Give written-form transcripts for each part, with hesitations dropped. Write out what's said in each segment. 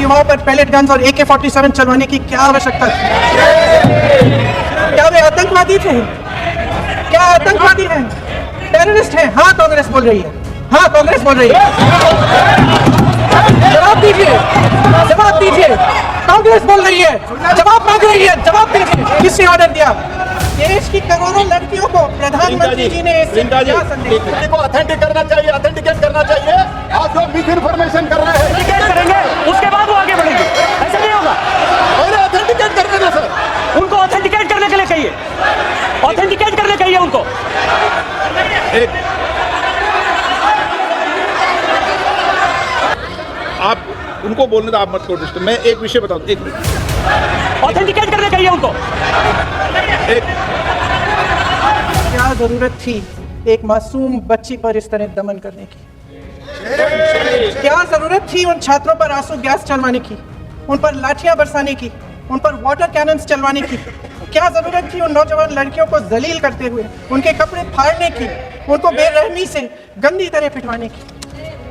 युवाओं पर palette guns और AK-47 चलवाने की क्या आवश्यकता थी? क्या वे आतंकवादी थे? क्या आतंकवादी हैं? टेररिस्ट हैं? हाँ, कांग्रेस बोल रही है। हाँ, कांग्रेस बोल रही है। जवाब दीजिए, जवाब दीजिए। कांग्रेस बोल रही है, जवाब मांग रही है, जवाब दीजिए। किसने ऑर्डर दिया? देश की करोड़ों लड़कियों को प्रधानमंत्री जी ने क्या संदेश को ऑथेंटिक करना चाहिए, ऑथेंटिकेट करना चाहिए। आप जो मिस इन्फॉर्मेशन कर रहे हैं ऑथेंटिकेट करेंगे, उसके बाद वो आगे बढ़ेंगे। ऐसा नहीं होगा। पहले ऑथेंटिकेट करने दो सर। उनको ऑथेंटिकेट करने के लिए कहिए, ऑथेंटिकेट करने कहिए उनको। आप उनको बोलने दो, आप मत करो डिस्टर्ब। मैं एक विषय बताऊं, एक मिनट। ऑथेंटिकेट करने कहिए उनको। क्या जरूरत थी एक मासूम बच्ची पर इस तरह दमन करने की? क्या जरूरत थी उन छात्रों पर आंसू गैस चलवाने की, उन पर लाठियां बरसाने की, उन पर वाटर कैनन्स चलवाने की? क्या जरूरत थी उन नौजवान लड़कियों को जलील करते हुए उनके कपड़े फाड़ने की, उनको बेरहमी से गंदी तरह पिटवाने की?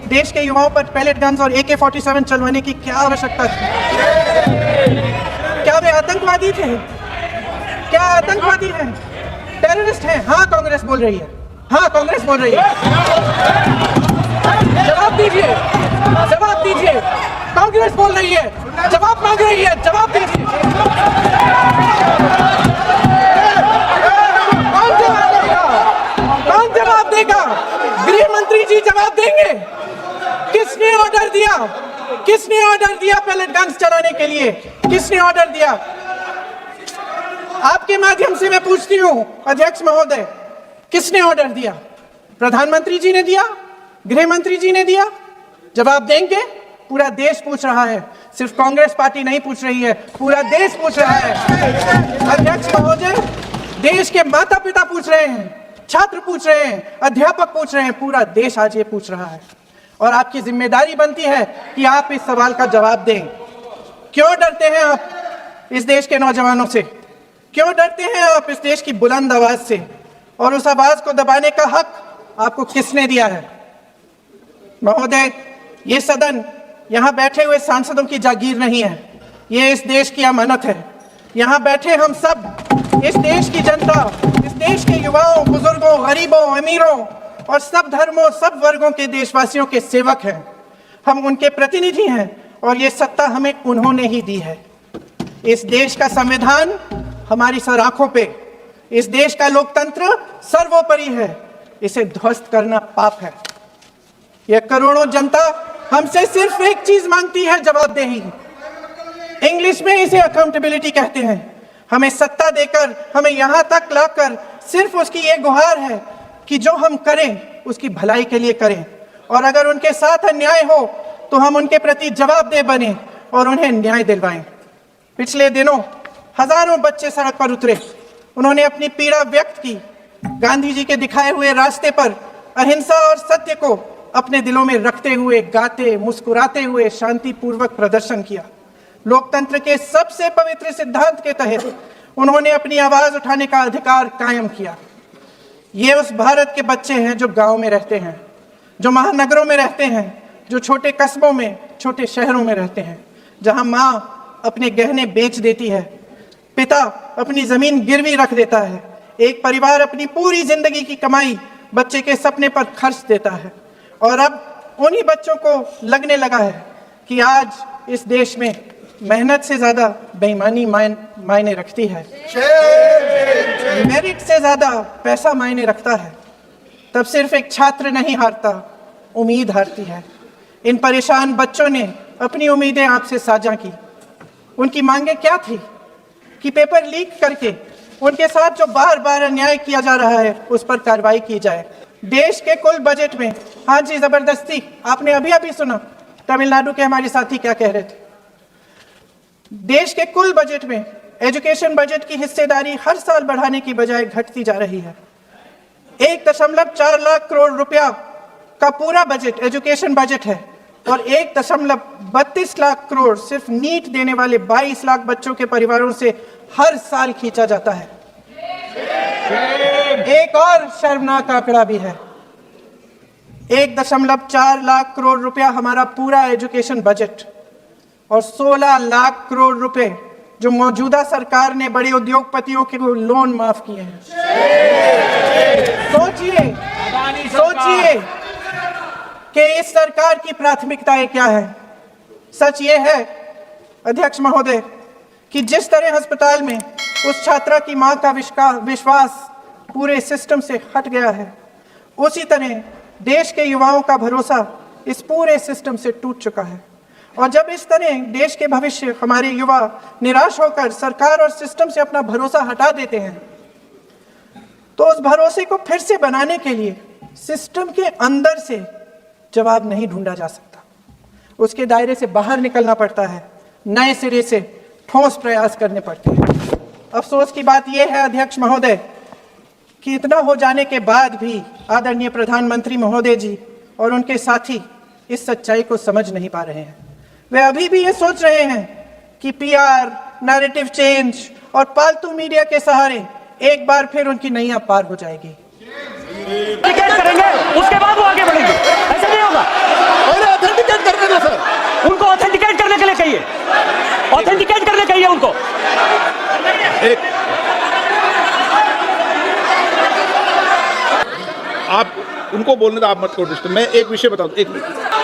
देश के युवाओं पर पैलेट गन्स और AK-47 चलवाने की क्या आवश्यकता थी? क्या वे आतंकवादी थे? क्या आतंकवादी हैं? टेररिस्ट हैं? हाँ, कांग्रेस बोल रही है। हाँ, कांग्रेस बोल रही है। जवाब दीजिए, जवाब दीजिए। कांग्रेस बोल रही है, जवाब मांग रही है, जवाब दीजिए। कौन जवाब देगा? कौन जवाब देगा? गृह मंत्री जी जवाब देंगे। किसने ऑर्डर दिया? किसने ऑर्डर दिया पैलेट गन्स चलाने के लिए? किसने ऑर्डर दिया? आपके माध्यम से मैं पूछती हूं अध्यक्ष महोदय, किसने ऑर्डर दिया? प्रधानमंत्री जी ने दिया? गृह मंत्री जी ने दिया? जवाब देंगे? पूरा देश पूछ रहा है, सिर्फ कांग्रेस पार्टी नहीं पूछ रही है, पूरा देश पूछ रहा है। अध्यक्ष महोदय, देश के माता पिता पूछ रहे हैं, छात्र पूछ रहे हैं, अध्यापक पूछ रहे हैं, पूरा देश आज ये पूछ रहा है। और आपकी जिम्मेदारी बनती है कि आप इस सवाल का जवाब दें। क्यों डरते हैं आप इस देश के नौजवानों से? क्यों डरते हैं आप इस देश की बुलंद आवाज से? और उस आवाज को दबाने का हक आपको किसने दिया है? महोदय, ये सदन यहाँ बैठे हुए सांसदों की जागीर नहीं है, ये इस देश की अमानत है। यहाँ बैठे हम सब इस देश की जनता, इस देश के युवाओं, बुजुर्गों, गरीबों, अमीरों और सब धर्मों, सब वर्गों के देशवासियों के सेवक हैं। हम उनके प्रतिनिधि हैं और ये सत्ता हमें उन्होंने ही दी है। इस देश का संविधान हमारी सर आंखों पे, इस देश का लोकतंत्र सर्वोपरि है, इसे ध्वस्त करना पाप है। यह करोड़ों जनता हमसे सिर्फ एक चीज मांगती है, जवाबदेही। इंग्लिश में इसे अकाउंटेबिलिटी कहते हैं। हमें सत्ता देकर, हमें यहां तक लाकर सिर्फ उसकी ये गुहार है कि जो हम करें उसकी भलाई के लिए करें, और अगर उनके साथ अन्याय हो तो हम उनके प्रति जवाबदेह बने और उन्हें न्याय दिलवाएं। पिछले दिनों हजारों बच्चे सड़क पर उतरे, उन्होंने अपनी पीड़ा व्यक्त की, गांधी जी के दिखाए हुए रास्ते पर अहिंसा और सत्य को अपने दिलों में रखते हुए गाते, मुस्कुराते हुए शांतिपूर्वक प्रदर्शन किया। लोकतंत्र के सबसे पवित्र सिद्धांत के तहत उन्होंने अपनी आवाज उठाने का अधिकार कायम किया। ये उस भारत के बच्चे हैं जो गांव में रहते हैं, जो महानगरों में रहते हैं, जो छोटे कस्बों में, छोटे शहरों में रहते हैं, जहां माँ अपने गहने बेच देती है, पिता अपनी जमीन गिरवी रख देता है, एक परिवार अपनी पूरी जिंदगी की कमाई बच्चे के सपने पर खर्च देता है। और अब उन्हीं बच्चों को लगने लगा है कि आज इस देश में मेहनत से ज्यादा बेईमानी मायने रखती है, मेरिट से ज्यादा पैसा मायने रखता है। तब सिर्फ एक छात्र नहीं हारता, उम्मीद हारती है। इन परेशान बच्चों ने अपनी उम्मीदें आपसे साझा की। उनकी मांगे क्या थी? कि पेपर लीक करके उनके साथ जो बार बार अन्याय किया जा रहा है उस पर कार्रवाई की जाए। देश के कुल बजट में, हाँ जी, जबरदस्ती, आपने अभी अभी सुना तमिलनाडु के हमारे साथी क्या कह रहे थे। देश के कुल बजट में एजुकेशन बजट की हिस्सेदारी हर साल बढ़ाने की बजाय घटती जा रही है। 1.4 लाख करोड़ रुपया का पूरा बजट एजुकेशन बजट है और 1.32 लाख करोड़ सिर्फ नीट देने वाले 22 लाख बच्चों के परिवारों से हर साल खींचा जाता है। एक और शर्मनाक आंकड़ा भी है, 1.4 लाख करोड़ रुपया हमारा पूरा एजुकेशन बजट और 16 लाख करोड़ रुपए जो मौजूदा सरकार ने बड़े उद्योगपतियों के लोन माफ किए हैं। सोचिए कि इस सरकार की प्राथमिकताएं क्या है। सच ये है अध्यक्ष महोदय कि जिस तरह अस्पताल में उस छात्रा की मां का विश्वास पूरे सिस्टम से हट गया है, उसी तरह देश के युवाओं का भरोसा इस पूरे सिस्टम से टूट चुका है। और जब इस तरह देश के भविष्य हमारे युवा निराश होकर सरकार और सिस्टम से अपना भरोसा हटा देते हैं, तो उस भरोसे को फिर से बनाने के लिए सिस्टम के अंदर से जवाब नहीं ढूंढा जा सकता, उसके दायरे से बाहर निकलना पड़ता है, नए सिरे से ठोस प्रयास करने पड़ते हैं। अफसोस की बात यह है अध्यक्ष महोदय कि इतना हो जाने के बाद भी आदरणीय प्रधानमंत्री महोदय जी और उनके साथी इस सच्चाई को समझ नहीं पा रहे हैं। वे अभी भी ये सोच रहे हैं कि पीआर, नैरेटिव चेंज और पालतू मीडिया के सहारे एक बार फिर उनकी नैया पार हो जाएगी। ऑथेंटिकेट करेंगे, उसके बाद वो आगे बढ़ेंगे। ऐसा नहीं होगा। पहले ऑथेंटिकेट करने दो सर। उनको ऑथेंटिकेट करने के लिए कहिए, ऑथेंटिकेट करने कहिए उनको। आप उनको बोलने दो, आप मत करो डिस्टर्ब। मैं एक विषय बताऊं, एक मिनट।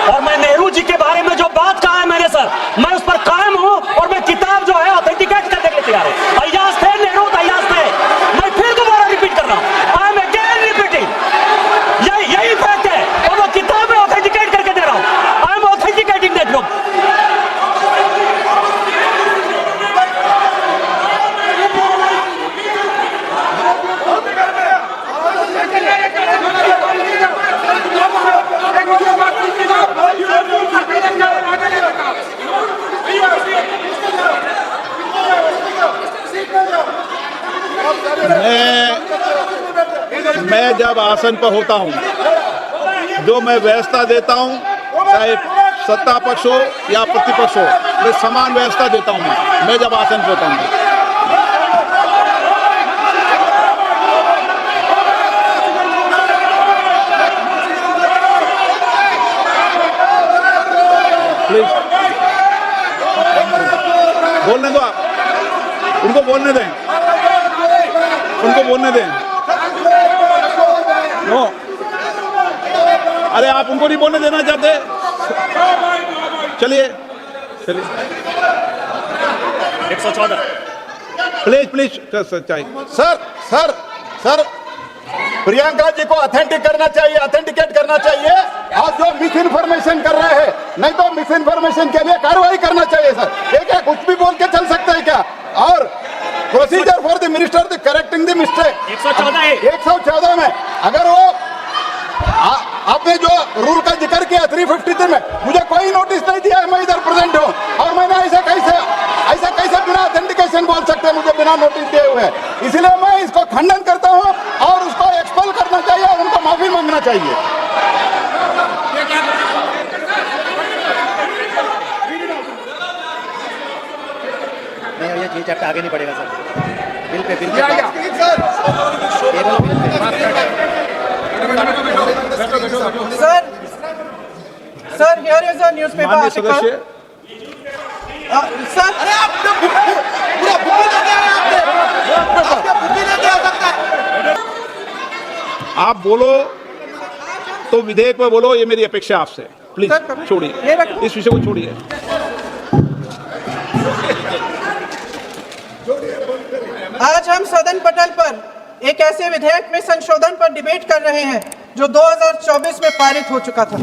और मैं नेहरू जी के बारे में जो बात कहा है मैंने सर, मैं उस पर कायम हूं और मैं किताब जो है ऑथेंटिकेट करने के लिए तैयार हूं। अय्याज थे नेहरू, अय्याज थे। मैं फिर दोबारा रिपीट कर रहा हूं, आई एम अगेन रिपीटिंग। यही फैक्ट है और वो किताब में ऑथेंटिकेट करके दे रहा हूं। I am authenticating that book. मैं जब आसन पर होता हूं, जो मैं व्यवस्था देता हूं, चाहे सत्ता पक्ष हो या प्रतिपक्ष हो, मैं समान व्यवस्था देता हूं। मैं जब आसन पर होता हूं, प्लीज बोलने दो, आप उनको बोलने दें, उनको बोलने दें। नो, अरे आप उनको नहीं बोलने देना चाहते? चलिए 114 प्लीज सच्चाई। सर प्रियंका जी को ऑथेंटिक करना चाहिए, ऑथेंटिकेट करना चाहिए। आप जो मिस इन्फॉर्मेशन कर रहे हैं, नहीं तो मिस इन्फॉर्मेशन के लिए कार्रवाई करना चाहिए सर। ये क्या कुछ भी बोल के चल सकता है क्या? और procedure for the minister the correcting the mistake 114 में अगर वो आपने जो रूल का जिक्र किया 353 में, मुझे कोई नोटिस नहीं दिया है, मैं इधर प्रेजेंट हूँ और मैंने ऐसा कैसे बिना ऑथेंटिकेशन बोल सकते हैं मुझे बिना नोटिस दिए हुए। इसलिए मैं इसको खंडन करता हूँ और उसको एक्सपेल करना चाहिए और उनको माफी मांगना चाहिए। नहीं, ये चीज आगे नहीं बढ़ेगा sir. Bill pay sir here is a newspaper माननीय आर्टिकल। सदस्य, सर अरे आप पूरा बुक ही लेके आए, आपने बुक ही लेके आ सकता है। आप बोलो तो विधेयक पे बोलो, ये मेरी अपेक्षा आपसे। प्लीज सर, छोड़िए, ये रखो। इस विषय को छोड़िए। आज हम सदन पटल पर एक ऐसे विधेयक में संशोधन पर डिबेट कर रहे हैं जो 2024 में पारित हो चुका था।